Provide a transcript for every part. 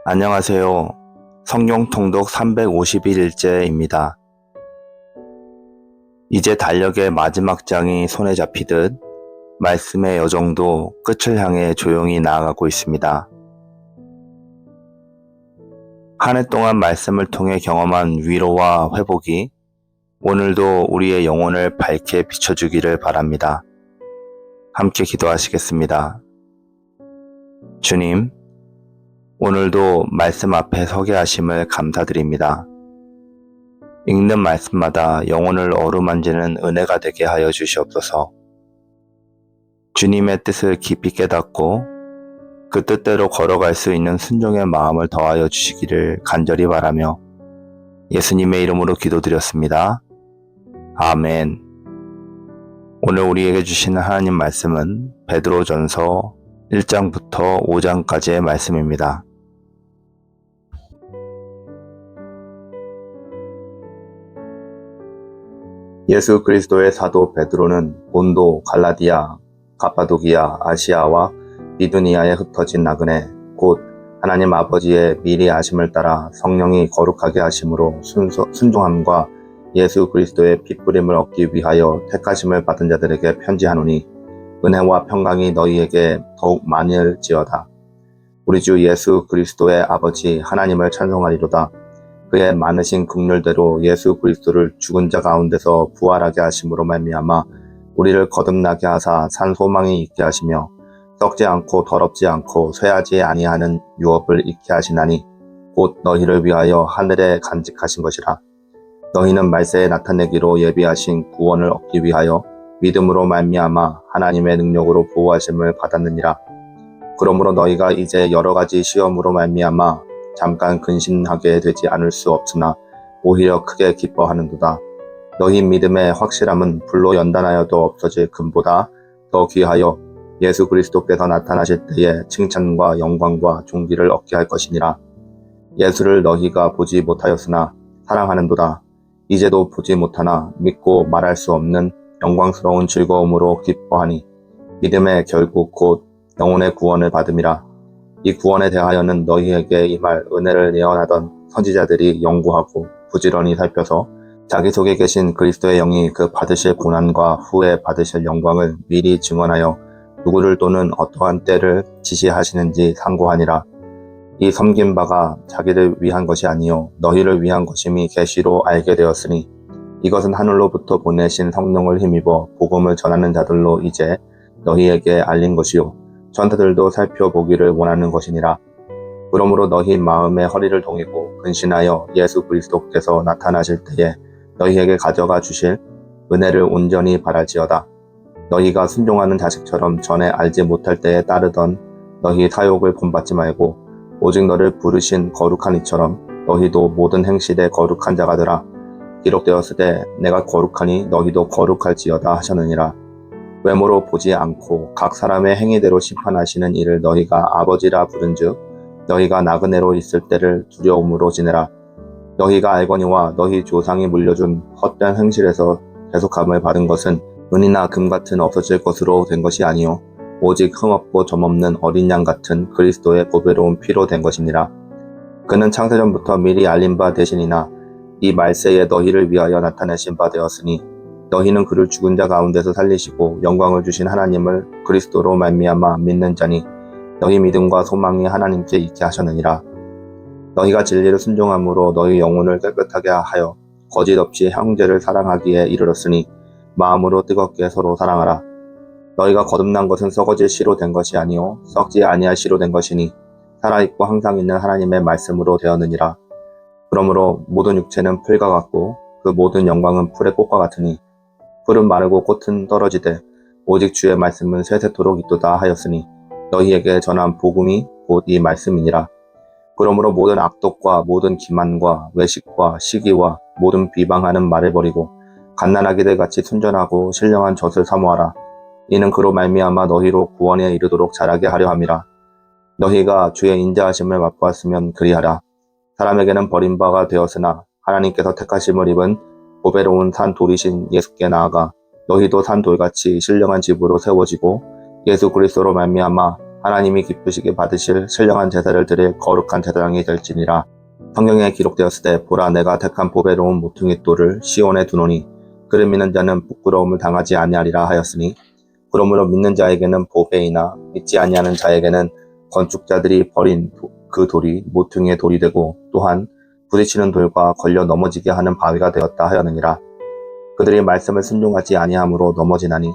안녕하세요. 성경 통독 351일째입니다. 이제 달력의 마지막 장이 손에 잡히듯 말씀의 여정도 끝을 향해 조용히 나아가고 있습니다. 한 해 동안 말씀을 통해 경험한 위로와 회복이 오늘도 우리의 영혼을 밝게 비춰주기를 바랍니다. 함께 기도하시겠습니다. 주님, 오늘도 말씀 앞에 서게 하심을 감사드립니다. 읽는 말씀마다 영혼을 어루만지는 은혜가 되게 하여 주시옵소서. 주님의 뜻을 깊이 깨닫고 그 뜻대로 걸어갈 수 있는 순종의 마음을 더하여 주시기를 간절히 바라며 예수님의 이름으로 기도드렸습니다. 아멘. 오늘 우리에게 주시는 하나님 말씀은 베드로전서 1장부터 5장까지의 말씀입니다. 예수 그리스도의 사도 베드로는 본도, 갈라디아, 가파도기아, 아시아와 비두니아에 흩어진 나그네 곧 하나님 아버지의 미리 아심을 따라 성령이 거룩하게 하심으로 순종함과 예수 그리스도의 핏부림을 얻기 위하여 택하심을 받은 자들에게 편지하노니 은혜와 평강이 너희에게 더욱 많을지어다. 우리 주 예수 그리스도의 아버지 하나님을 찬송하리로다. 그의 많으신 긍휼대로 예수 그리스도를 죽은 자 가운데서 부활하게 하심으로 말미암아 우리를 거듭나게 하사 산 소망이 있게 하시며 썩지 않고 더럽지 않고 쇠하지 아니하는 유업을 잊게 하시나니 곧 너희를 위하여 하늘에 간직하신 것이라. 너희는 말세에 나타내기로 예비하신 구원을 얻기 위하여 믿음으로 말미암아 하나님의 능력으로 보호하심을 받았느니라. 그러므로 너희가 이제 여러 가지 시험으로 말미암아 잠깐 근심하게 되지 않을 수 없으나 오히려 크게 기뻐하는도다. 너희 믿음의 확실함은 불로 연단하여도 없어질 금보다 더 귀하여 예수 그리스도께서 나타나실 때에 칭찬과 영광과 존귀를 얻게 할 것이니라. 예수를 너희가 보지 못하였으나 사랑하는도다. 이제도 보지 못하나 믿고 말할 수 없는 영광스러운 즐거움으로 기뻐하니 믿음의 결국 곧 영혼의 구원을 받음이라. 이 구원에 대하여는 너희에게 이 말 은혜를 예언하던 선지자들이 연구하고 부지런히 살펴서 자기 속에 계신 그리스도의 영이 그 받으실 고난과 후에 받으실 영광을 미리 증언하여 누구를 또는 어떠한 때를 지시하시는지 상고하니라. 이 섬긴 바가 자기를 위한 것이 아니요 너희를 위한 것임이 계시로 알게 되었으니 이것은 하늘로부터 보내신 성령을 힘입어 복음을 전하는 자들로 이제 너희에게 알린 것이요 전사들도 살펴보기를 원하는 것이니라. 그러므로 너희 마음의 허리를 동이고 근신하여 예수 그리스도께서 나타나실 때에 너희에게 가져가 주실 은혜를 온전히 바랄지어다. 너희가 순종하는 자식처럼 전에 알지 못할 때에 따르던 너희 사욕을 본받지 말고 오직 너를 부르신 거룩한 이처럼 너희도 모든 행실에 거룩한 자가 되라. 기록되었으되 내가 거룩하니 너희도 거룩할지어다 하셨느니라. 외모로 보지 않고 각 사람의 행위대로 심판하시는 이를 너희가 아버지라 부른즉 너희가 나그네로 있을 때를 두려움으로 지내라. 너희가 알거니와 너희 조상이 물려준 헛된 행실에서 대속함을 받은 것은 은이나 금 같은 없어질 것으로 된 것이 아니요 오직 흠없고 점없는 어린 양 같은 그리스도의 보배로운 피로 된 것이니라. 그는 창세전부터 미리 알린 바 되시니나 이 말세에 너희를 위하여 나타내신 바 되었으니 너희는 그를 죽은 자 가운데서 살리시고 영광을 주신 하나님을 그리스도로 말미암아 믿는 자니 너희 믿음과 소망이 하나님께 있게 하셨느니라. 너희가 진리를 순종함으로 너희 영혼을 깨끗하게 하여 거짓 없이 형제를 사랑하기에 이르렀으니 마음으로 뜨겁게 서로 사랑하라. 너희가 거듭난 것은 썩어질 씨로 된 것이 아니요 썩지 아니할 씨로 된 것이니 살아있고 항상 있는 하나님의 말씀으로 되었느니라. 그러므로 모든 육체는 풀과 같고 그 모든 영광은 풀의 꽃과 같으니 풀은 마르고 꽃은 떨어지되 오직 주의 말씀은 세세토록 있도다 하였으니 너희에게 전한 복음이 곧 이 말씀이니라. 그러므로 모든 악독과 모든 기만과 외식과 시기와 모든 비방하는 말을 버리고 갓난아기들 같이 순전하고 신령한 젖을 사모하라. 이는 그로 말미암아 너희로 구원에 이르도록 자라게 하려 함이라. 너희가 주의 인자하심을 맛보았으면 그리하라. 사람에게는 버림바가 되었으나 하나님께서 택하심을 입은 보배로운 산 돌이신 예수께 나아가 너희도 산 돌같이 신령한 집으로 세워지고 예수 그리스도로 말미암아 하나님이 기쁘시게 받으실 신령한 제사를 드릴 거룩한 제사장이 될지니라. 성경에 기록되었을 때 보라 내가 택한 보배로운 모퉁이 돌을 시온에 두노니 그를 믿는 자는 부끄러움을 당하지 아니하리라 하였으니 그러므로 믿는 자에게는 보배이나 믿지 아니하는 자에게는 건축자들이 버린 그 돌이 모퉁이의 돌이 되고 또한 부딪히는 돌과 걸려 넘어지게 하는 바위가 되었다 하였느니라. 그들이 말씀을 순종하지 아니함으로 넘어지나니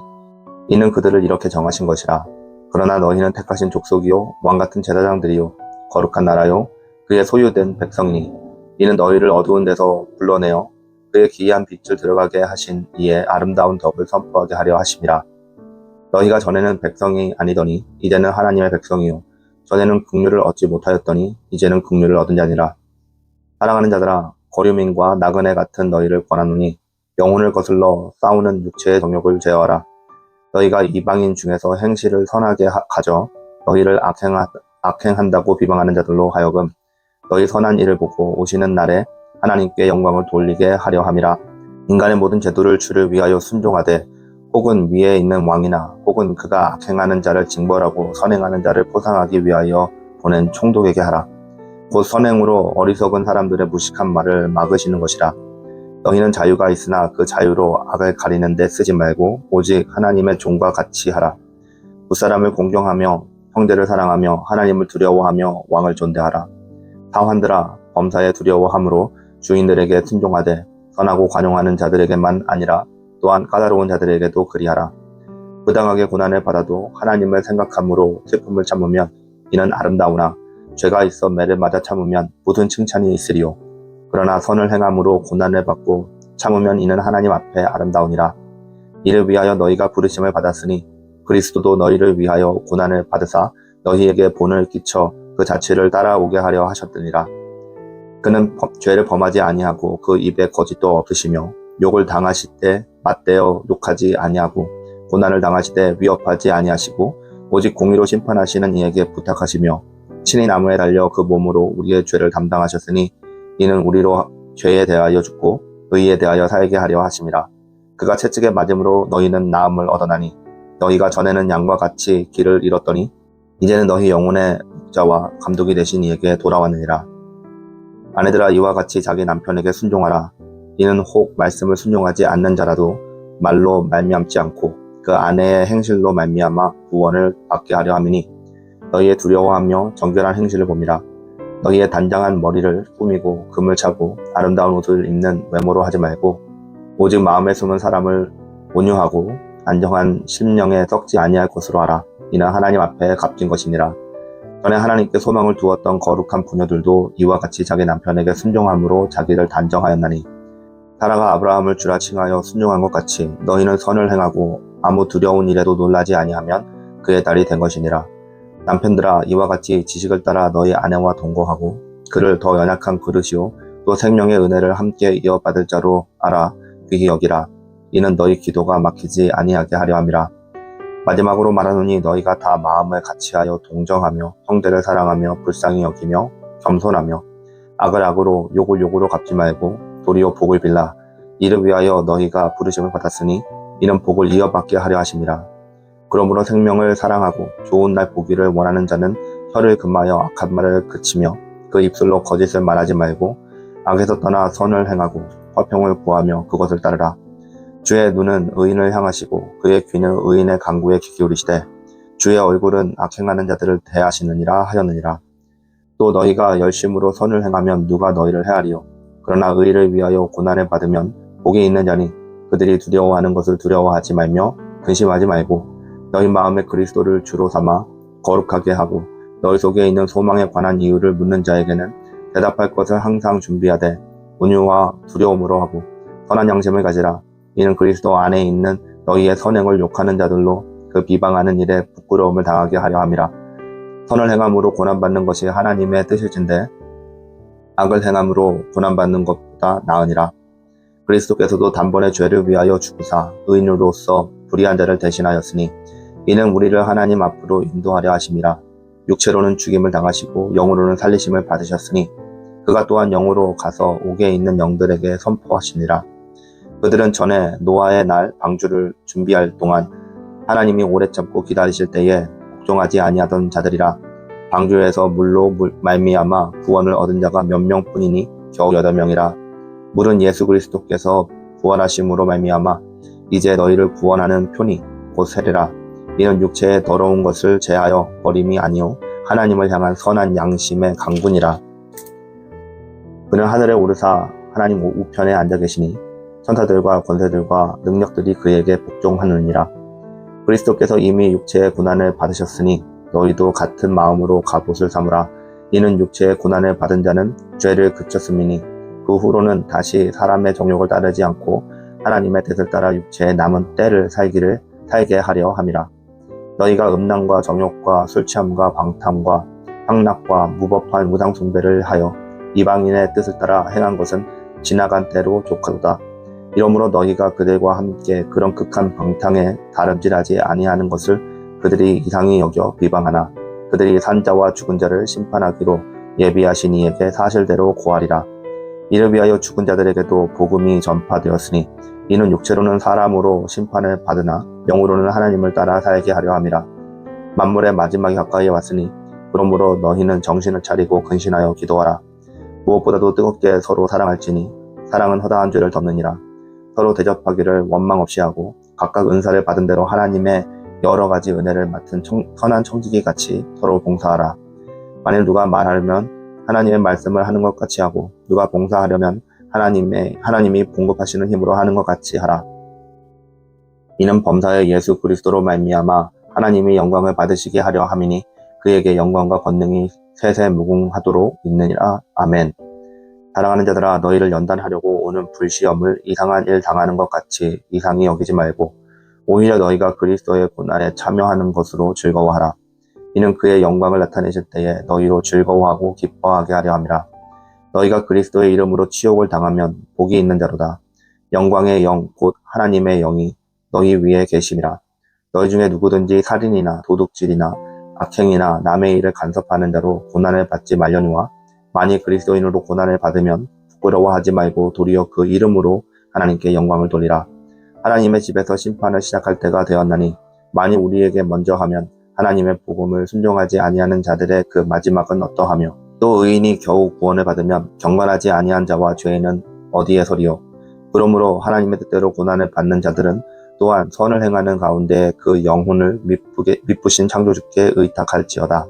이는 그들을 이렇게 정하신 것이라. 그러나 너희는 택하신 족속이요 왕같은 제사장들이요 거룩한 나라요 그의 소유된 백성이니 이는 너희를 어두운 데서 불러내어 그의 기이한 빛을 들어가게 하신 이의 아름다운 덕을 선포하게 하려 하심이라. 너희가 전에는 백성이 아니더니 이제는 하나님의 백성이요 전에는 긍휼을 얻지 못하였더니 이제는 긍휼을 얻은 자니라. 사랑하는 자들아 거류민과 나그네 같은 너희를 권하노니 영혼을 거슬러 싸우는 육체의 정욕을 제어하라. 너희가 이방인 중에서 행실을 선하게 가져 너희를 악행한다고 비방하는 자들로 하여금 너희 선한 일을 보고 오시는 날에 하나님께 영광을 돌리게 하려 함이라. 인간의 모든 제도를 주를 위하여 순종하되 혹은 위에 있는 왕이나 혹은 그가 악행하는 자를 징벌하고 선행하는 자를 포상하기 위하여 보낸 총독에게 하라. 곧 선행으로 어리석은 사람들의 무식한 말을 막으시는 것이라. 너희는 자유가 있으나 그 자유로 악을 가리는 데 쓰지 말고 오직 하나님의 종과 같이 하라. 무사람을 공경하며 형제를 사랑하며 하나님을 두려워하며 왕을 존대하라. 사환들아 범사에 두려워함으로 주인들에게 순종하되 선하고 관용하는 자들에게만 아니라 또한 까다로운 자들에게도 그리하라. 부당하게 고난을 받아도 하나님을 생각함으로 슬픔을 참으면 이는 아름다우나 죄가 있어 매를 맞아 참으면 무슨 칭찬이 있으리요. 그러나 선을 행함으로 고난을 받고 참으면 이는 하나님 앞에 아름다우니라. 이를 위하여 너희가 부르심을 받았으니 그리스도도 너희를 위하여 고난을 받으사 너희에게 본을 끼쳐 그 자취를 따라오게 하려 하셨느니라. 그는 죄를 범하지 아니하고 그 입에 거짓도 없으시며 욕을 당하실 때 맞대어 욕하지 아니하고 고난을 당하실 때 위협하지 아니하시고 오직 공의로 심판하시는 이에게 부탁하시며 친히 나무에 달려 그 몸으로 우리의 죄를 담당하셨으니 이는 우리로 죄에 대하여 죽고 의에 대하여 살게 하려 하심이라. 그가 채찍에 맞음으로 너희는 나음을 얻어나니 너희가 전에는 양과 같이 길을 잃었더니 이제는 너희 영혼의 목자와 감독이 되신 이에게 돌아왔느니라. 아내들아 이와 같이 자기 남편에게 순종하라. 이는 혹 말씀을 순종하지 않는 자라도 말로 말미암지 않고 그 아내의 행실로 말미암아 구원을 받게 하려 함이니 너희의 두려워하며 정결한 행실을 봄이라. 너희의 단장한 머리를 꾸미고 금을 차고 아름다운 옷을 입는 외모로 하지 말고 오직 마음에 숨은 사람을 온유하고 안정한 심령에 썩지 아니할 것으로 하라. 이는 하나님 앞에 값진 것이니라. 전에 하나님께 소망을 두었던 거룩한 부녀들도 이와 같이 자기 남편에게 순종함으로 자기를 단정하였나니 사라가 아브라함을 주라 칭하여 순종한 것 같이 너희는 선을 행하고 아무 두려운 일에도 놀라지 아니하면 그의 딸이 된 것이니라. 남편들아 이와 같이 지식을 따라 너희 아내와 동거하고 그를 더 연약한 그릇이요 또 생명의 은혜를 함께 이어받을 자로 알아 귀히 여기라. 이는 너희 기도가 막히지 아니하게 하려 함이라. 마지막으로 말하노니 너희가 다 마음을 같이하여 동정하며 형제를 사랑하며 불쌍히 여기며 겸손하며 악을 악으로 욕을 욕으로 갚지 말고 도리어 복을 빌라. 이를 위하여 너희가 부르심을 받았으니 이는 복을 이어받게 하려 하심이라. 그러므로 생명을 사랑하고 좋은 날 보기를 원하는 자는 혀를 금하여 악한 말을 그치며 그 입술로 거짓을 말하지 말고 악에서 떠나 선을 행하고 화평을 구하며 그것을 따르라. 주의 눈은 의인을 향하시고 그의 귀는 의인의 간구에 귀 기울이시되 주의 얼굴은 악행하는 자들을 대하시느니라 하였느니라. 또 너희가 열심으로 선을 행하면 누가 너희를 헤아리요. 그러나 의를 위하여 고난을 받으면 복이 있는 자니 그들이 두려워하는 것을 두려워하지 말며 근심하지 말고 너희 마음에 그리스도를 주로 삼아 거룩하게 하고 너희 속에 있는 소망에 관한 이유를 묻는 자에게는 대답할 것을 항상 준비하되 온유와 두려움으로 하고 선한 양심을 가지라. 이는 그리스도 안에 있는 너희의 선행을 욕하는 자들로 그 비방하는 일에 부끄러움을 당하게 하려 함이라. 선을 행함으로 고난받는 것이 하나님의 뜻일진데 악을 행함으로 고난받는 것보다 나으니라. 그리스도께서도 단번에 죄를 위하여 죽으사 의인으로서 불의한 자를 대신하였으니 이는 우리를 하나님 앞으로 인도하려 하심이라. 육체로는 죽임을 당하시고 영으로는 살리심을 받으셨으니 그가 또한 영으로 가서 옥에 있는 영들에게 선포하시니라. 그들은 전에 노아의 날 방주를 준비할 동안 하나님이 오래 참고 기다리실 때에 복종하지 아니하던 자들이라. 방주에서 물로 말미암아 구원을 얻은 자가 몇 명뿐이니 겨우 8명이라. 물은 예수 그리스도께서 부활하심으로 말미암아 이제 너희를 구원하는 표니 곧 세례라. 이는 육체의 더러운 것을 제하여 버림이 아니요 하나님을 향한 선한 양심의 강군이라. 그는 하늘에 오르사 하나님 우편에 앉아 계시니 천사들과 권세들과 능력들이 그에게 복종하느니라. 그리스도께서 이미 육체의 고난을 받으셨으니 너희도 같은 마음으로 갑옷을 삼으라. 이는 육체의 고난을 받은 자는 죄를 그쳤음이니 그 후로는 다시 사람의 정욕을 따르지 않고 하나님의 뜻을 따라 육체의 남은 때를 살게 하려 함이라. 너희가 음란과 정욕과 술취함과 방탕과 향락과 무법한 우상 숭배를 하여 이방인의 뜻을 따라 행한 것은 지나간 때로 족하도다. 이러므로 너희가 그들과 함께 그런 극한 방탕에 다름질하지 아니하는 것을 그들이 이상히 여겨 비방하나 그들이 산자와 죽은 자를 심판하기로 예비하신 이에게 사실대로 고하리라. 이를 위하여 죽은 자들에게도 복음이 전파되었으니 이는 육체로는 사람으로 심판을 받으나 영으로는 하나님을 따라 살게 하려 함이라. 만물의 마지막이 가까이 왔으니 그러므로 너희는 정신을 차리고 근신하여 기도하라. 무엇보다도 뜨겁게 서로 사랑할지니 사랑은 허다한 죄를 덮느니라. 서로 대접하기를 원망 없이 하고 각각 은사를 받은 대로 하나님의 여러 가지 은혜를 맡은 선한 청지기 같이 서로 봉사하라. 만일 누가 말하려면 하나님의 말씀을 하는 것 같이 하고 누가 봉사하려면 하나님이 공급하시는 힘으로 하는 것 같이 하라. 이는 범사의 예수 그리스도로 말미암아 하나님이 영광을 받으시게 하려 함이니 그에게 영광과 권능이 세세 무궁하도록 있느니라. 아멘. 사랑하는 자들아, 너희를 연단하려고 오는 불시험을 이상한 일 당하는 것 같이 이상히 여기지 말고 오히려 너희가 그리스도의 고난에 참여하는 것으로 즐거워하라. 이는 그의 영광을 나타내실 때에 너희로 즐거워하고 기뻐하게 하려 함이라. 너희가 그리스도의 이름으로 치욕을 당하면 복이 있는 자로다. 영광의 영 곧 하나님의 영이 너희 위에 계심이라. 너희 중에 누구든지 살인이나 도둑질이나 악행이나 남의 일을 간섭하는 자로 고난을 받지 말려니와 만일 그리스도인으로 고난을 받으면 부끄러워하지 말고 도리어 그 이름으로 하나님께 영광을 돌리라. 하나님의 집에서 심판을 시작할 때가 되었나니 만일 우리에게 먼저 하면 하나님의 복음을 순종하지 아니하는 자들의 그 마지막은 어떠하며 또 의인이 겨우 구원을 받으면 경건하지 아니한 자와 죄인은 어디에 서리요. 그러므로 하나님의 뜻대로 고난을 받는 자들은 또한 선을 행하는 가운데 그 영혼을 미쁘신 창조주께 의탁할지어다.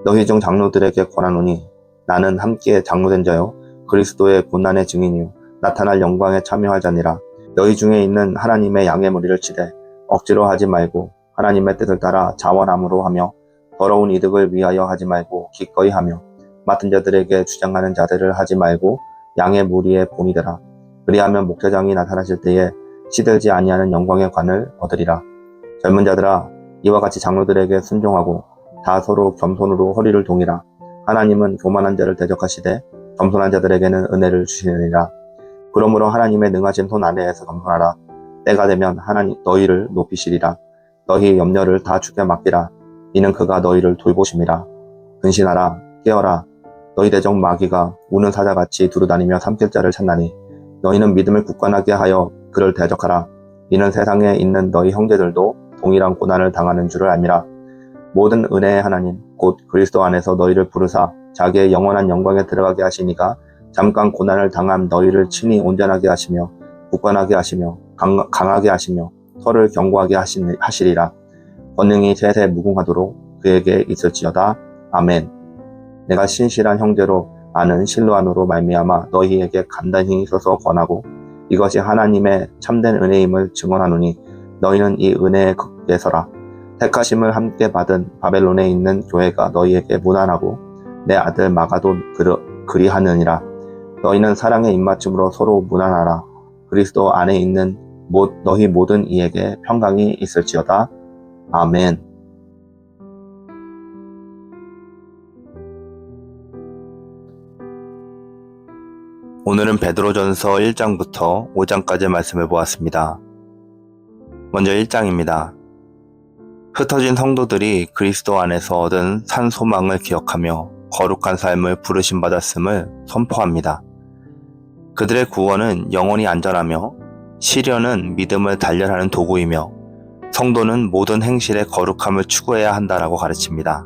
너희 중 장로들에게 권하노니 나는 함께 장로된 자요 그리스도의 고난의 증인이요 나타날 영광에 참여할 자니라. 너희 중에 있는 하나님의 양의 머리를 치되 억지로 하지 말고 하나님의 뜻을 따라 자원함으로 하며 더러운 이득을 위하여 하지 말고 기꺼이 하며 맡은 자들에게 주장하는 자들을 하지 말고 양의 무리의 본이 되라. 그리하면 목자장이 나타나실 때에 시들지 아니하는 영광의 관을 얻으리라. 젊은 자들아, 이와 같이 장로들에게 순종하고 다 서로 겸손으로 허리를 동이라. 하나님은 교만한 자를 대적하시되 겸손한 자들에게는 은혜를 주시느니라. 그러므로 하나님의 능하신 손 아래에서 겸손하라. 때가 되면 하나님 너희를 높이시리라. 너희 염려를 다 주께 맡기라. 이는 그가 너희를 돌보심이라. 근신하라. 깨어라. 너희 대적 마귀가 우는 사자같이 두루다니며 삼킬 자를 찾나니 너희는 믿음을 굳건하게 하여 그를 대적하라. 이는 세상에 있는 너희 형제들도 동일한 고난을 당하는 줄을 알미라. 모든 은혜의 하나님 곧 그리스도 안에서 너희를 부르사 자기의 영원한 영광에 들어가게 하시니가 잠깐 고난을 당한 너희를 친히 온전하게 하시며 굳건하게 하시며 강하게 하시며 서를 견고하게 하시리라. 권능이 세세 무궁하도록 그에게 있을지어다. 아멘. 내가 신실한 형제로 아는 실로안으로 말미암아 너희에게 간단히 써서 권하고 이것이 하나님의 참된 은혜임을 증언하노니 너희는 이 은혜의 극에 서라. 택하심을 함께 받은 바벨론에 있는 교회가 너희에게 무난하고 내 아들 마가도 그리하느니라. 너희는 사랑의 입맞춤으로 서로 무난하라. 그리스도 안에 있는 너희 모든 이에게 평강이 있을지어다. 아멘. 오늘은 베드로전서 1장부터 5장까지의 말씀을 보았습니다. 먼저 1장입니다. 흩어진 성도들이 그리스도 안에서 얻은 산 소망을 기억하며 거룩한 삶을 부르심받았음을 선포합니다. 그들의 구원은 영원히 안전하며 시련은 믿음을 단련하는 도구이며 성도는 모든 행실의 거룩함을 추구해야 한다라고 가르칩니다.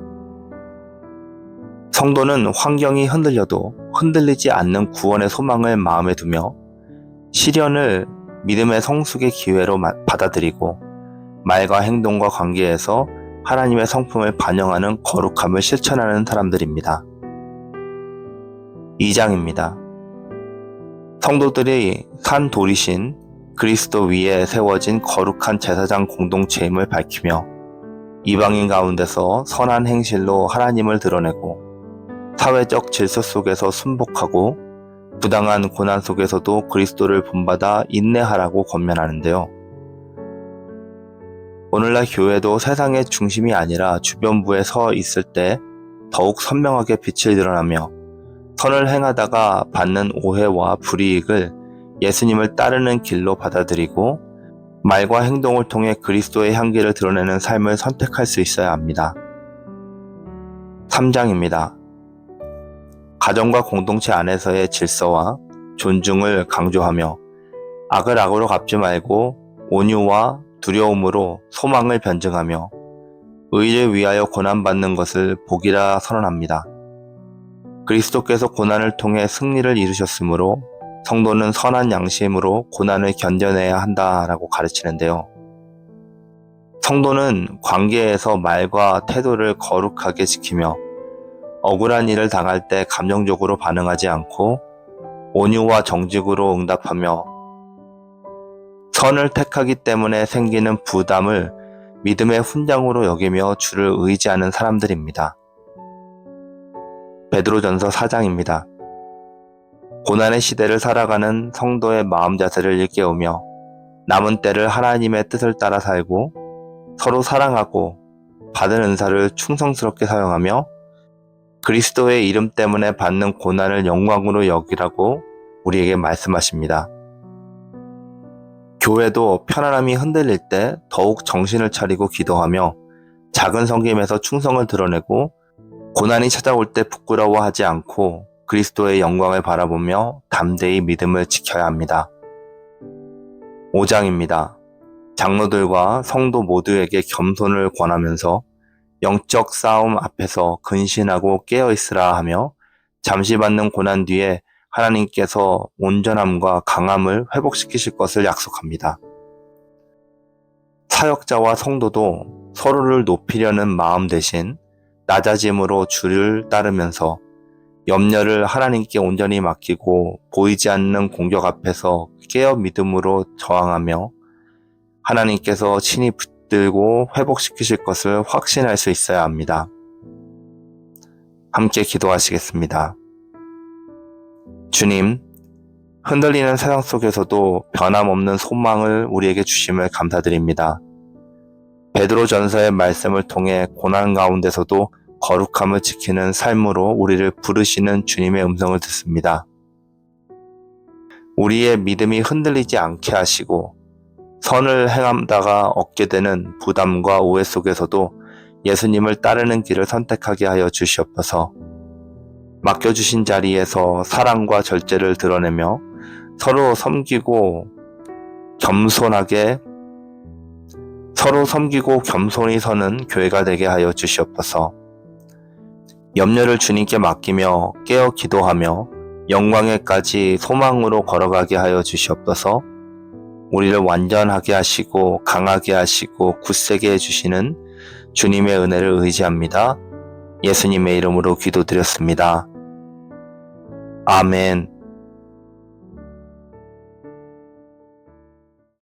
성도는 환경이 흔들려도 흔들리지 않는 구원의 소망을 마음에 두며 시련을 믿음의 성숙의 기회로 받아들이고 말과 행동과 관계에서 하나님의 성품을 반영하는 거룩함을 실천하는 사람들입니다. 2장입니다. 성도들이 산 돌이신 그리스도 위에 세워진 거룩한 제사장 공동체임을 밝히며 이방인 가운데서 선한 행실로 하나님을 드러내고 사회적 질서 속에서 순복하고 부당한 고난 속에서도 그리스도를 본받아 인내하라고 권면하는데요. 오늘날 교회도 세상의 중심이 아니라 주변부에 서 있을 때 더욱 선명하게 빛을 드러나며 선을 행하다가 받는 오해와 불이익을 예수님을 따르는 길로 받아들이고 말과 행동을 통해 그리스도의 향기를 드러내는 삶을 선택할 수 있어야 합니다. 3장입니다. 가정과 공동체 안에서의 질서와 존중을 강조하며 악을 악으로 갚지 말고 온유와 두려움으로 소망을 변증하며 의를 위하여 고난받는 것을 복이라 선언합니다. 그리스도께서 고난을 통해 승리를 이루셨으므로 성도는 선한 양심으로 고난을 견뎌내야 한다라고 가르치는데요. 성도는 관계에서 말과 태도를 거룩하게 지키며 억울한 일을 당할 때 감정적으로 반응하지 않고 온유와 정직으로 응답하며 선을 택하기 때문에 생기는 부담을 믿음의 훈장으로 여기며 주를 의지하는 사람들입니다. 베드로전서 4장입니다. 고난의 시대를 살아가는 성도의 마음 자세를 일깨우며 남은 때를 하나님의 뜻을 따라 살고 서로 사랑하고 받은 은사를 충성스럽게 사용하며 그리스도의 이름 때문에 받는 고난을 영광으로 여기라고 우리에게 말씀하십니다. 교회도 편안함이 흔들릴 때 더욱 정신을 차리고 기도하며 작은 섬김에서 충성을 드러내고 고난이 찾아올 때 부끄러워하지 않고 그리스도의 영광을 바라보며 담대히 믿음을 지켜야 합니다. 5장입니다. 장로들과 성도 모두에게 겸손을 권하면서 영적 싸움 앞에서 근신하고 깨어있으라 하며 잠시 받는 고난 뒤에 하나님께서 온전함과 강함을 회복시키실 것을 약속합니다. 사역자와 성도도 서로를 높이려는 마음 대신 낮아짐으로 주를 따르면서 염려를 하나님께 온전히 맡기고 보이지 않는 공격 앞에서 깨어 믿음으로 저항하며 하나님께서 친히 붙들고 회복시키실 것을 확신할 수 있어야 합니다. 함께 기도하시겠습니다. 주님, 흔들리는 세상 속에서도 변함없는 소망을 우리에게 주심을 감사드립니다. 베드로전서의 말씀을 통해 고난 가운데서도 거룩함을 지키는 삶으로 우리를 부르시는 주님의 음성을 듣습니다. 우리의 믿음이 흔들리지 않게 하시고 선을 행하다가 얻게 되는 부담과 오해 속에서도 예수님을 따르는 길을 선택하게 하여 주시옵소서. 맡겨주신 자리에서 사랑과 절제를 드러내며 서로 섬기고 겸손히 서는 교회가 되게 하여 주시옵소서. 염려를 주님께 맡기며 깨어 기도하며 영광에까지 소망으로 걸어가게 하여 주시옵소서. 우리를 완전하게 하시고 강하게 하시고 굳세게 해주시는 주님의 은혜를 의지합니다. 예수님의 이름으로 기도드렸습니다. 아멘.